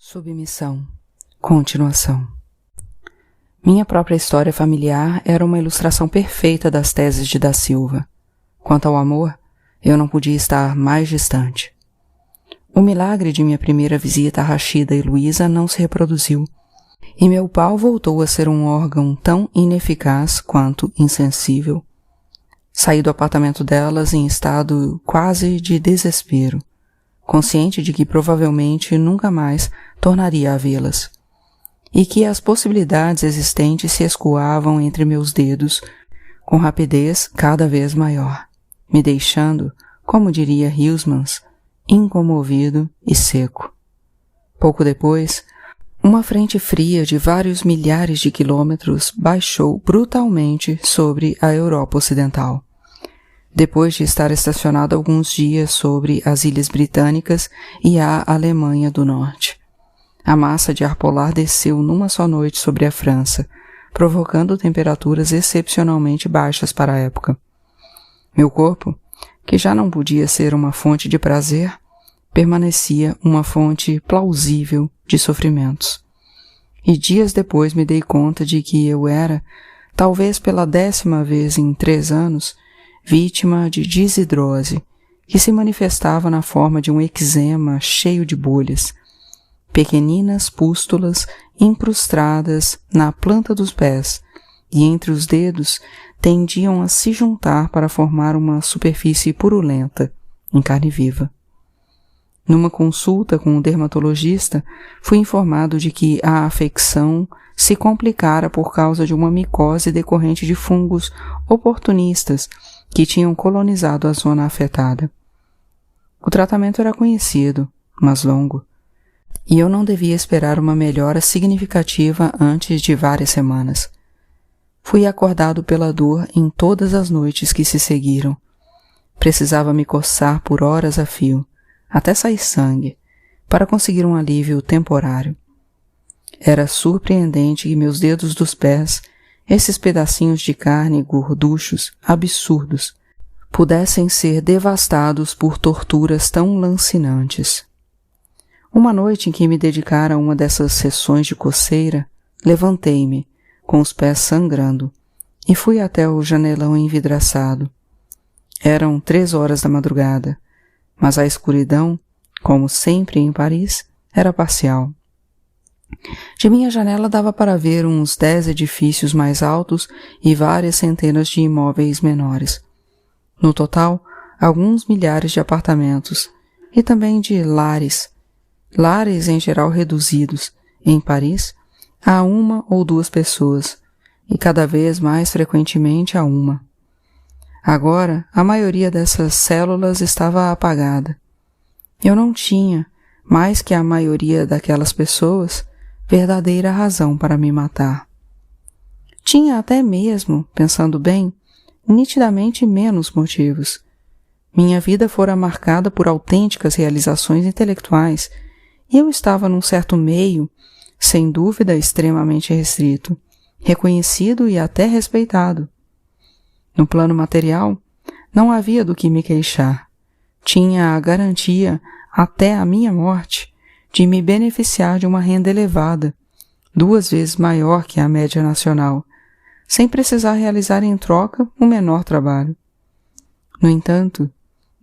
Submissão. Continuação. Minha própria história familiar era uma ilustração perfeita das teses de Da Silva. Quanto ao amor, eu não podia estar mais distante. O milagre de minha primeira visita a Rashida e Luísa não se reproduziu, e meu pau voltou a ser um órgão tão ineficaz quanto insensível. Saí do apartamento delas em estado quase de desespero, consciente de que provavelmente nunca mais tornaria a vê-las, e que as possibilidades existentes se escoavam entre meus dedos com rapidez cada vez maior, me deixando, como diria Huysmans, incomovido e seco. Pouco depois, uma frente fria de vários milhares de quilômetros baixou brutalmente sobre a Europa Ocidental. Depois de estar estacionado alguns dias sobre as Ilhas Britânicas e a Alemanha do Norte, a massa de ar polar desceu numa só noite sobre a França, provocando temperaturas excepcionalmente baixas para a época. Meu corpo, que já não podia ser uma fonte de prazer, permanecia uma fonte plausível de sofrimentos. E dias depois me dei conta de que eu era, talvez pela 10ª vez em 3 anos, vítima de desidrose, que se manifestava na forma de um eczema cheio de bolhas, pequeninas pústulas incrustadas na planta dos pés, e entre os dedos tendiam a se juntar para formar uma superfície purulenta, em carne viva. Numa consulta com o dermatologista, fui informado de que a afecção se complicara por causa de uma micose decorrente de fungos oportunistas que tinham colonizado a zona afetada. O tratamento era conhecido, mas longo, e eu não devia esperar uma melhora significativa antes de várias semanas. Fui acordado pela dor em todas as noites que se seguiram. Precisava me coçar por horas a fio, até sair sangue, para conseguir um alívio temporário. Era surpreendente que meus dedos dos pés, esses pedacinhos de carne gorduchos, absurdos, pudessem ser devastados por torturas tão lancinantes. Uma noite em que me dedicara a uma dessas sessões de coceira, levantei-me, com os pés sangrando, e fui até o janelão envidraçado. Eram 3 horas da madrugada, mas a escuridão, como sempre em Paris, era parcial. De minha janela dava para ver uns 10 edifícios mais altos e várias centenas de imóveis menores. No total, alguns milhares de apartamentos e também de lares em geral reduzidos, em Paris, a 1 ou 2 pessoas, e cada vez mais frequentemente a 1. Agora, a maioria dessas células estava apagada. Eu não tinha, mais que a maioria daquelas pessoas, verdadeira razão para me matar. Tinha até mesmo, pensando bem, nitidamente menos motivos. Minha vida fora marcada por autênticas realizações intelectuais, e eu estava num certo meio, sem dúvida extremamente restrito, reconhecido e até respeitado. No plano material, não havia do que me queixar. Tinha a garantia, até a minha morte, de me beneficiar de uma renda elevada, 2 vezes maior que a média nacional, sem precisar realizar em troca o menor trabalho. No entanto,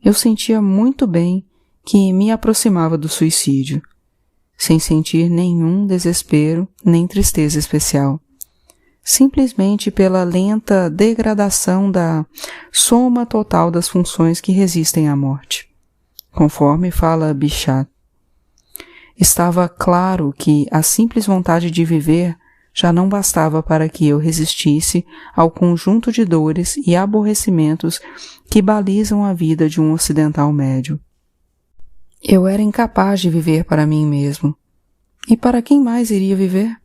eu sentia muito bem que me aproximava do suicídio, sem sentir nenhum desespero nem tristeza especial, simplesmente pela lenta degradação da soma total das funções que resistem à morte, conforme fala Bichat. Estava claro que a simples vontade de viver já não bastava para que eu resistisse ao conjunto de dores e aborrecimentos que balizam a vida de um ocidental médio. Eu era incapaz de viver para mim mesmo. E para quem mais iria viver?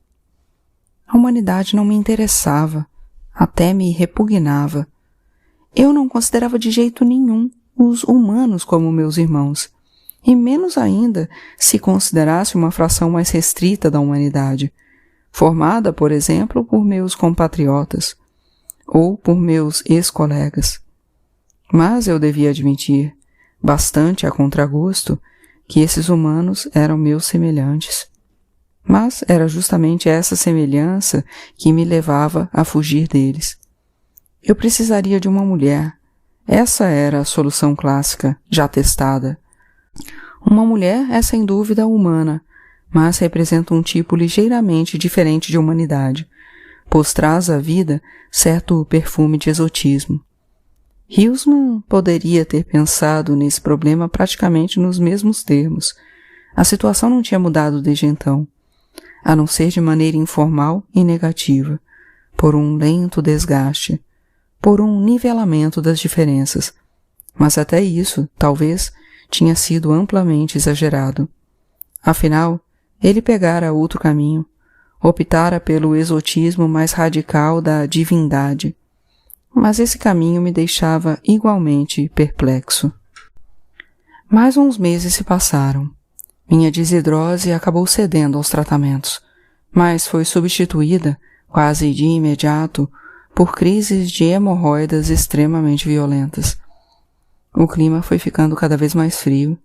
A humanidade não me interessava, até me repugnava. Eu não considerava de jeito nenhum os humanos como meus irmãos, e menos ainda se considerasse uma fração mais restrita da humanidade, formada, por exemplo, por meus compatriotas, ou por meus ex-colegas. Mas eu devia admitir, bastante a contragosto, que esses humanos eram meus semelhantes. Mas era justamente essa semelhança que me levava a fugir deles. Eu precisaria de uma mulher. Essa era a solução clássica, já testada. Uma mulher é sem dúvida humana, mas representa um tipo ligeiramente diferente de humanidade, pois traz à vida certo perfume de exotismo. Huysmans poderia ter pensado nesse problema praticamente nos mesmos termos. A situação não tinha mudado desde então, a não ser de maneira informal e negativa, por um lento desgaste, por um nivelamento das diferenças. Mas até isso, talvez, tinha sido amplamente exagerado. Afinal, ele pegara outro caminho, optara pelo exotismo mais radical da divindade. Mas esse caminho me deixava igualmente perplexo. Mais uns meses se passaram. Minha desidrose acabou cedendo aos tratamentos, mas foi substituída, quase de imediato, por crises de hemorroidas extremamente violentas. O clima foi ficando cada vez mais frio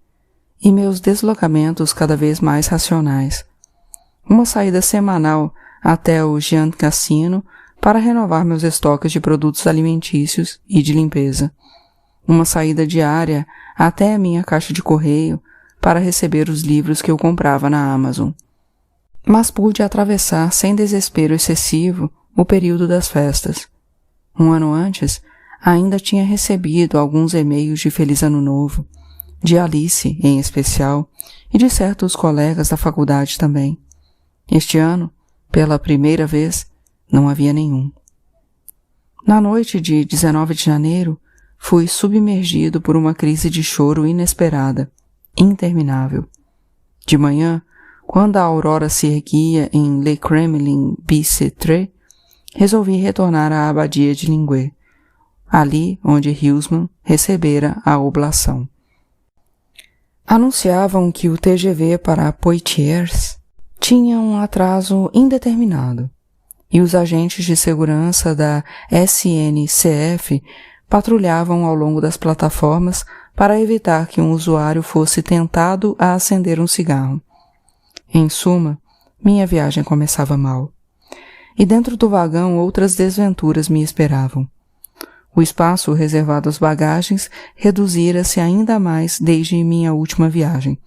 e meus deslocamentos cada vez mais racionais. Uma saída semanal até o Jean Cassino para renovar meus estoques de produtos alimentícios e de limpeza. Uma saída diária até a minha caixa de correio para receber os livros que eu comprava na Amazon. Mas pude atravessar sem desespero excessivo o período das festas. Um ano antes, ainda tinha recebido alguns e-mails de Feliz Ano Novo, de Alice em especial, e de certos colegas da faculdade também. Este ano, pela primeira vez, não havia nenhum. Na noite de 19 de janeiro, fui submergido por uma crise de choro inesperada, interminável. De manhã, quando a aurora se erguia em Le Kremlin-Bicêtre, resolvi retornar à abadia de Linguet, ali onde Huysmans recebera a oblação. Anunciavam que o TGV para Poitiers tinha um atraso indeterminado, e os agentes de segurança da SNCF patrulhavam ao longo das plataformas para evitar que um usuário fosse tentado a acender um cigarro. Em suma, minha viagem começava mal. E dentro do vagão outras desventuras me esperavam. O espaço reservado às bagagens reduzira-se ainda mais desde minha última viagem.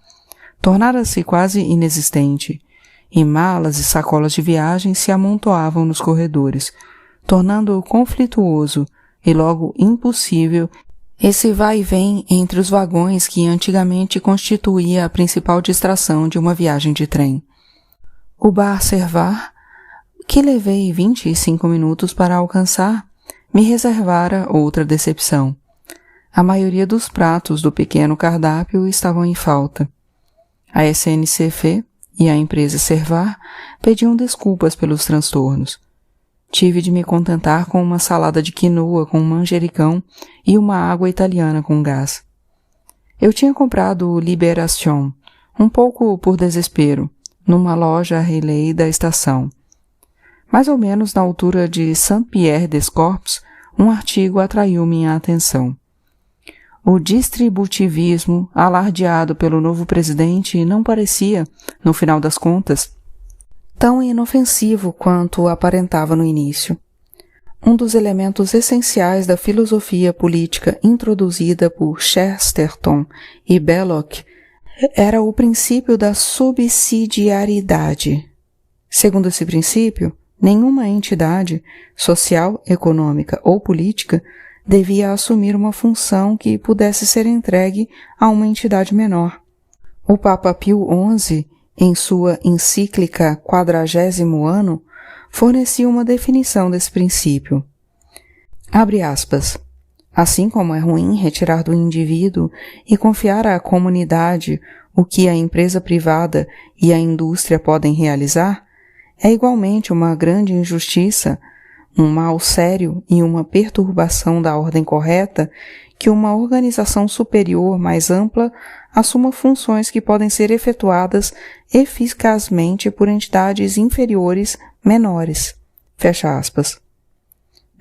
Tornara-se quase inexistente, e malas e sacolas de viagem se amontoavam nos corredores, tornando conflituoso e logo impossível esse vai e vem entre os vagões que antigamente constituía a principal distração de uma viagem de trem. O bar Servar, que levei 25 minutos para alcançar, me reservara outra decepção. A maioria dos pratos do pequeno cardápio estavam em falta. A SNCF e a empresa Servar pediam desculpas pelos transtornos. Tive de me contentar com uma salada de quinoa com manjericão e uma água italiana com gás. Eu tinha comprado o Libération, um pouco por desespero, numa loja relay da estação. Mais ou menos na altura de Saint-Pierre-des-Corps, um artigo atraiu minha atenção. O distributivismo alardeado pelo novo presidente não parecia, no final das contas, tão inofensivo quanto aparentava no início. Um dos elementos essenciais da filosofia política introduzida por Chesterton e Belloc era o princípio da subsidiariedade. Segundo esse princípio, nenhuma entidade, social, econômica ou política, devia assumir uma função que pudesse ser entregue a uma entidade menor. O Papa Pio XI, em sua encíclica 40º Ano, fornecia uma definição desse princípio. Abre aspas. Assim como é ruim retirar do indivíduo e confiar à comunidade o que a empresa privada e a indústria podem realizar, é igualmente uma grande injustiça, um mal sério e uma perturbação da ordem correta que uma organização superior mais ampla assuma funções que podem ser efetuadas eficazmente por entidades inferiores menores. Fecha aspas.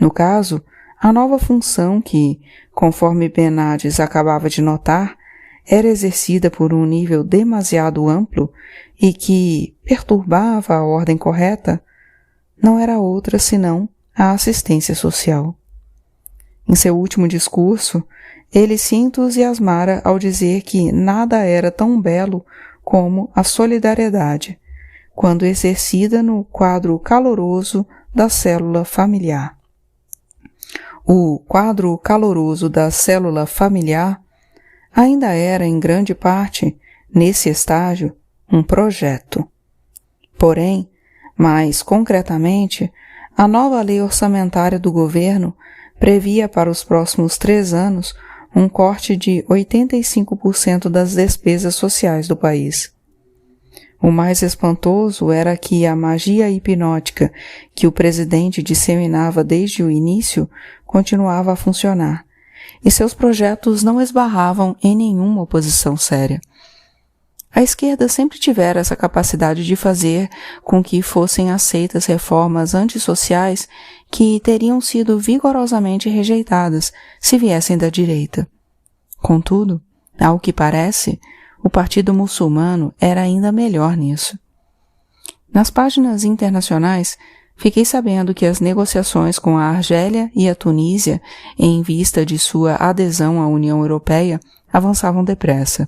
No caso, a nova função que, conforme Benades acabava de notar, era exercida por um nível demasiado amplo e que perturbava a ordem correta, não era outra senão a assistência social. Em seu último discurso, ele se entusiasmara ao dizer que nada era tão belo como a solidariedade, quando exercida no quadro caloroso da célula familiar. O quadro caloroso da célula familiar ainda era, em grande parte, nesse estágio, um projeto. Porém, mais concretamente, a nova lei orçamentária do governo previa para os próximos 3 anos um corte de 85% das despesas sociais do país. O mais espantoso era que a magia hipnótica que o presidente disseminava desde o início continuava a funcionar, e seus projetos não esbarravam em nenhuma oposição séria. A esquerda sempre tivera essa capacidade de fazer com que fossem aceitas reformas antissociais que teriam sido vigorosamente rejeitadas se viessem da direita. Contudo, ao que parece, o Partido Muçulmano era ainda melhor nisso. Nas páginas internacionais, fiquei sabendo que as negociações com a Argélia e a Tunísia, em vista de sua adesão à União Europeia, avançavam depressa,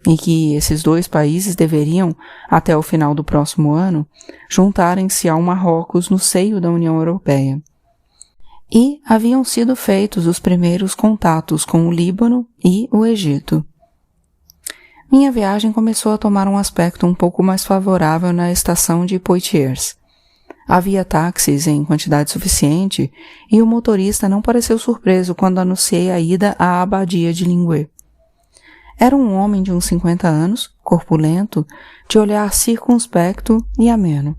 e que esses 2 países deveriam, até o final do próximo ano, juntarem-se ao Marrocos no seio da União Europeia. E haviam sido feitos os primeiros contatos com o Líbano e o Egito. Minha viagem começou a tomar um aspecto um pouco mais favorável na estação de Poitiers. Havia táxis em quantidade suficiente e o motorista não pareceu surpreso quando anunciei a ida à abadia de Lingué. Era um homem de uns 50 anos, corpulento, de olhar circunspecto e ameno.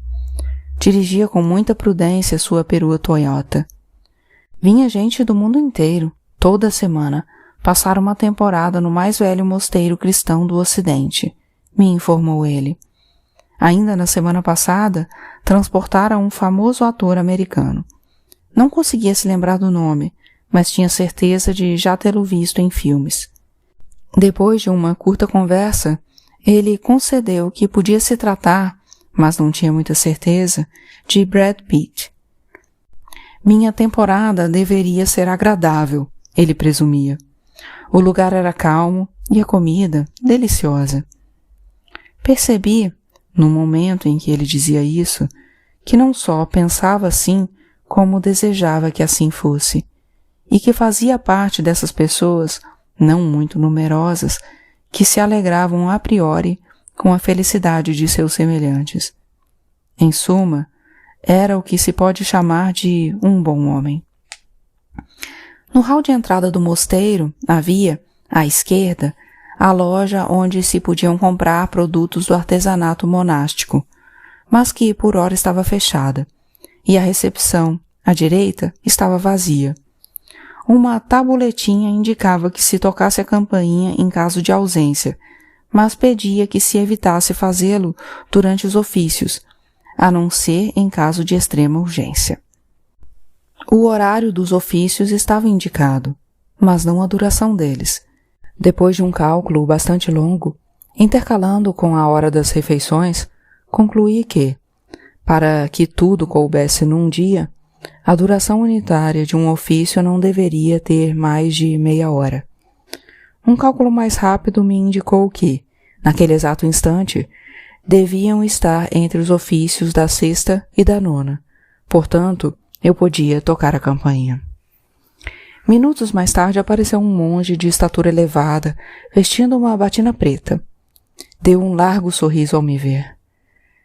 Dirigia com muita prudência sua perua Toyota. Vinha gente do mundo inteiro, toda semana, passar uma temporada no mais velho mosteiro cristão do Ocidente, me informou ele. Ainda na semana passada, transportara um famoso ator americano. Não conseguia se lembrar do nome, mas tinha certeza de já tê-lo visto em filmes. Depois de uma curta conversa, ele concedeu que podia se tratar, mas não tinha muita certeza, de Brad Pitt. Minha temporada deveria ser agradável, ele presumia. O lugar era calmo e a comida deliciosa. Percebi, no momento em que ele dizia isso, que não só pensava assim, como desejava que assim fosse, e que fazia parte dessas pessoas, não muito numerosas, que se alegravam a priori com a felicidade de seus semelhantes. Em suma, era o que se pode chamar de um bom homem. No hall de entrada do mosteiro havia, à esquerda, a loja onde se podiam comprar produtos do artesanato monástico, mas que por ora estava fechada, e a recepção, à direita, estava vazia. Uma tabuletinha indicava que se tocasse a campainha em caso de ausência, mas pedia que se evitasse fazê-lo durante os ofícios, a não ser em caso de extrema urgência. O horário dos ofícios estava indicado, mas não a duração deles. Depois de um cálculo bastante longo, intercalando com a hora das refeições, concluí que, para que tudo coubesse num dia, a duração unitária de um ofício não deveria ter mais de meia hora. Um cálculo mais rápido me indicou que, naquele exato instante, deviam estar entre os ofícios da sexta e da nona. Portanto, eu podia tocar a campainha. Minutos mais tarde apareceu um monge de estatura elevada, vestindo uma batina preta. Deu um largo sorriso ao me ver.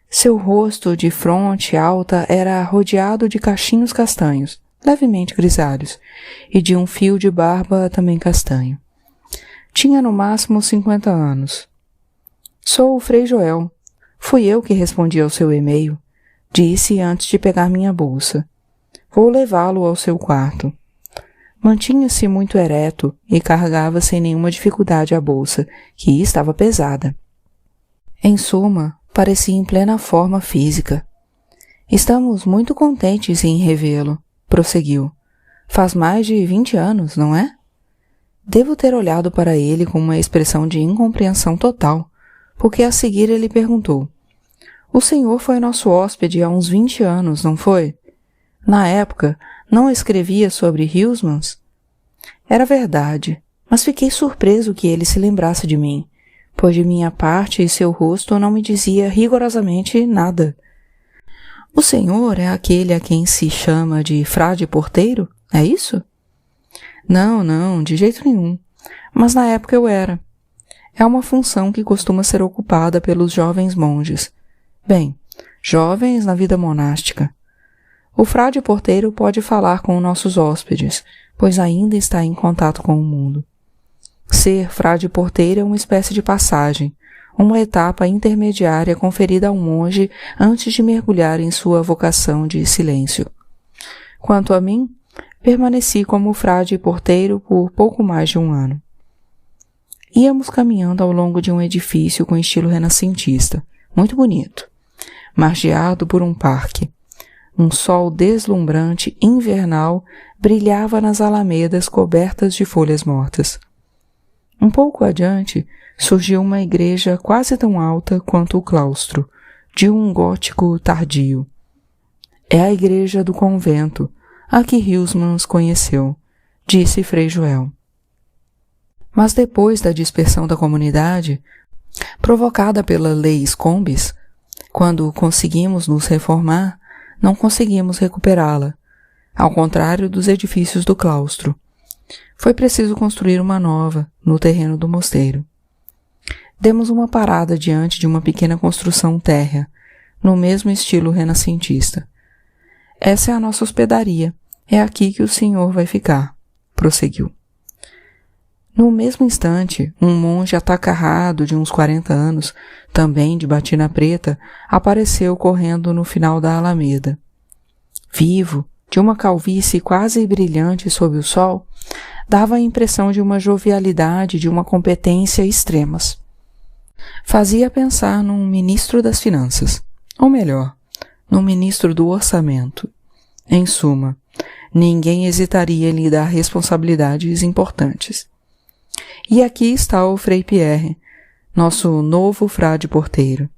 Seu rosto de fronte alta era rodeado de cachinhos castanhos, levemente grisalhos, e de um fio de barba também castanho. Tinha no máximo 50 anos. Sou o Frei Joel. Fui eu que respondi ao seu e-mail, disse antes de pegar minha bolsa. Vou levá-lo ao seu quarto. Mantinha-se muito ereto e carregava sem nenhuma dificuldade a bolsa, que estava pesada. Em suma, parecia em plena forma física. Estamos muito contentes em revê-lo, prosseguiu. Faz mais de 20 anos, não é? Devo ter olhado para ele com uma expressão de incompreensão total, porque a seguir ele perguntou: "O senhor foi nosso hóspede há uns 20 anos, não foi? Na época, não escrevia sobre Huysmans?" Era verdade, mas fiquei surpreso que ele se lembrasse de mim, pois de minha parte seu rosto não me dizia rigorosamente nada. "O senhor é aquele a quem se chama de frade porteiro, é isso?" Não, de jeito nenhum. Mas na época eu era. É uma função que costuma ser ocupada pelos jovens monges. Bem, jovens na vida monástica. O frade porteiro pode falar com nossos hóspedes, pois ainda está em contato com o mundo. Ser frade porteiro é uma espécie de passagem, uma etapa intermediária conferida ao monge antes de mergulhar em sua vocação de silêncio. Quanto a mim, permaneci como frade porteiro por pouco mais de 1 ano. Íamos caminhando ao longo de um edifício com estilo renascentista, muito bonito, margeado por um parque. Um sol deslumbrante invernal brilhava nas alamedas cobertas de folhas mortas. Um pouco adiante, surgiu uma igreja quase tão alta quanto o claustro, de um gótico tardio. "É a igreja do convento, a que Huysmans conheceu", disse Frei Joel. Mas depois da dispersão da comunidade, provocada pela lei Scombis, quando conseguimos nos reformar, não conseguimos recuperá-la, ao contrário dos edifícios do claustro. Foi preciso construir uma nova, no terreno do mosteiro. Demos uma parada diante de uma pequena construção térrea, no mesmo estilo renascentista. "Essa é a nossa hospedaria, é aqui que o senhor vai ficar", prosseguiu. No mesmo instante, um monge atacarrado de uns 40 anos, também de batina preta, apareceu correndo no final da alameda. Vivo, de uma calvície quase brilhante sob o sol, dava a impressão de uma jovialidade e de uma competência extremas. Fazia pensar num ministro das finanças, ou melhor, num ministro do orçamento. Em suma, ninguém hesitaria em lhe dar responsabilidades importantes. E aqui está o Frei Pierre, nosso novo frade porteiro.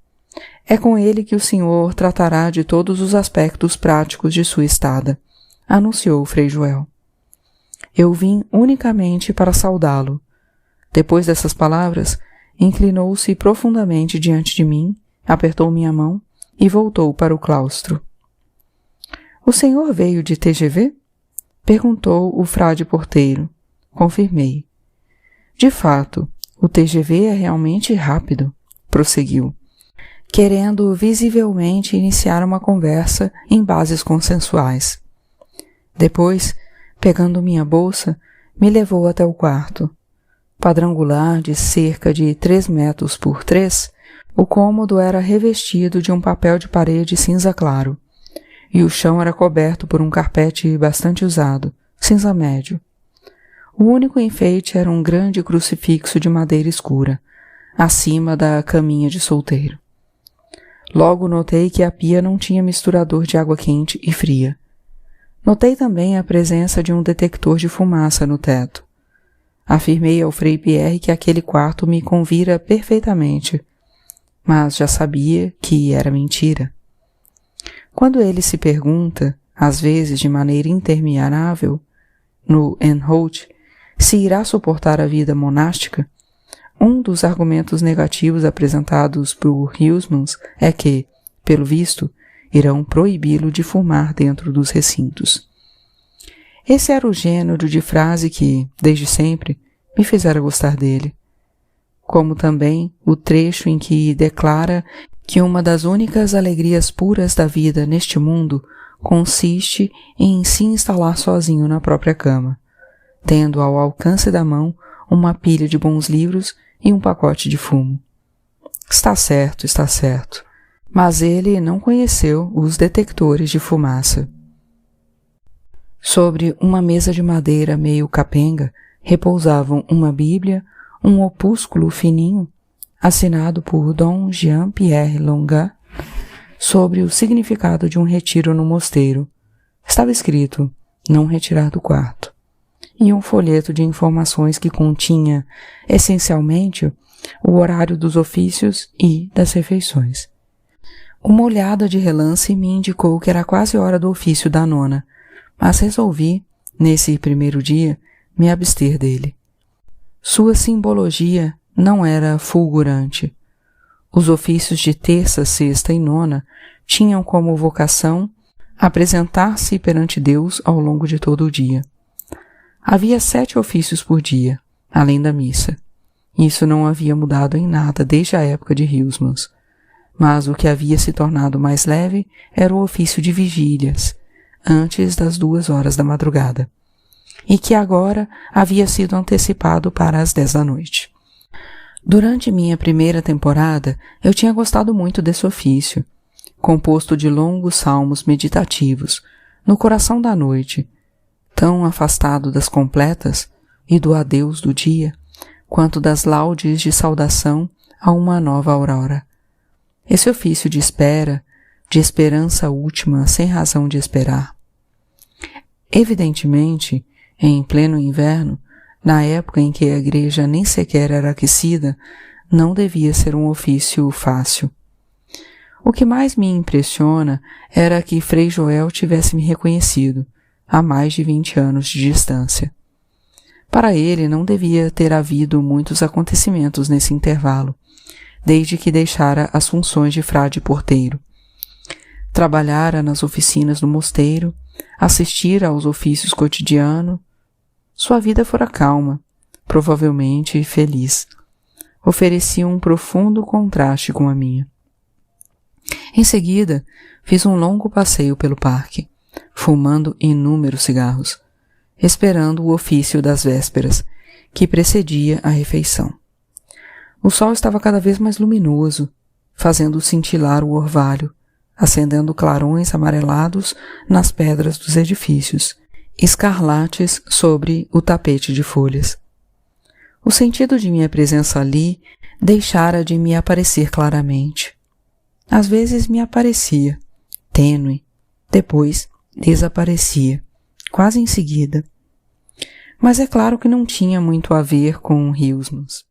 É com ele que o senhor tratará de todos os aspectos práticos de sua estada, anunciou o Frei Joel. Eu vim unicamente para saudá-lo. Depois dessas palavras, inclinou-se profundamente diante de mim, apertou minha mão e voltou para o claustro. O senhor veio de TGV? Perguntou o frade porteiro. Confirmei. De fato, o TGV é realmente rápido, prosseguiu, querendo visivelmente iniciar uma conversa em bases consensuais. Depois, pegando minha bolsa, me levou até o quarto. Quadrangular de cerca de 3 metros por 3, o cômodo era revestido de um papel de parede cinza claro, e o chão era coberto por um carpete bastante usado, cinza médio. O único enfeite era um grande crucifixo de madeira escura, acima da caminha de solteiro. Logo notei que a pia não tinha misturador de água quente e fria. Notei também a presença de um detector de fumaça no teto. Afirmei ao Frei Pierre que aquele quarto me convira perfeitamente, mas já sabia que era mentira. Quando ele se pergunta, às vezes de maneira interminável, no Enholt, se irá suportar a vida monástica, um dos argumentos negativos apresentados por Huysmans é que, pelo visto, irão proibi-lo de fumar dentro dos recintos. Esse era o gênero de frase que, desde sempre, me fizera gostar dele, como também o trecho em que declara que uma das únicas alegrias puras da vida neste mundo consiste em se instalar sozinho na própria cama, tendo ao alcance da mão uma pilha de bons livros e um pacote de fumo. Está certo, mas ele não conheceu os detectores de fumaça. Sobre uma mesa de madeira meio capenga repousavam uma Bíblia, um opúsculo fininho, assinado por Dom Jean-Pierre Longat, sobre o significado de um retiro no mosteiro. Estava escrito, não retirar do quarto. e um folheto de informações que continha, essencialmente, o horário dos ofícios e das refeições. Uma olhada de relance me indicou que era quase hora do ofício da nona, mas resolvi, nesse primeiro dia, me abster dele. Sua simbologia não era fulgurante. Os ofícios de terça, sexta e nona tinham como vocação apresentar-se perante Deus ao longo de todo o dia. Havia 7 ofícios por dia, além da missa. Isso não havia mudado em nada desde a época de Hillsmans, mas o que havia se tornado mais leve era o ofício de vigílias, antes das 2 horas da madrugada, e que agora havia sido antecipado para as 10 da noite. Durante minha primeira temporada, eu tinha gostado muito desse ofício, composto de longos salmos meditativos, no coração da noite, tão afastado das completas e do adeus do dia, quanto das laudes de saudação a uma nova aurora. Esse ofício de espera, de esperança última sem razão de esperar. Evidentemente, em pleno inverno, na época em que a igreja nem sequer era aquecida, não devia ser um ofício fácil. O que mais me impressiona era que Frei Joel tivesse me reconhecido, a mais de 20 anos de distância. Para ele não devia ter havido muitos acontecimentos nesse intervalo, desde que deixara as funções de frade porteiro. Trabalhara nas oficinas do mosteiro, assistira aos ofícios cotidianos. Sua vida fora calma, provavelmente feliz. Oferecia um profundo contraste com a minha. Em seguida, fiz um longo passeio pelo parque, fumando inúmeros cigarros, esperando o ofício das vésperas, que precedia a refeição. O sol estava cada vez mais luminoso, fazendo cintilar o orvalho, acendendo clarões amarelados nas pedras dos edifícios, escarlates sobre o tapete de folhas. O sentido de minha presença ali deixara de me aparecer claramente. Às vezes me aparecia, tênue, depois desaparecia, quase em seguida. Mas é claro que não tinha muito a ver com Hillsmans.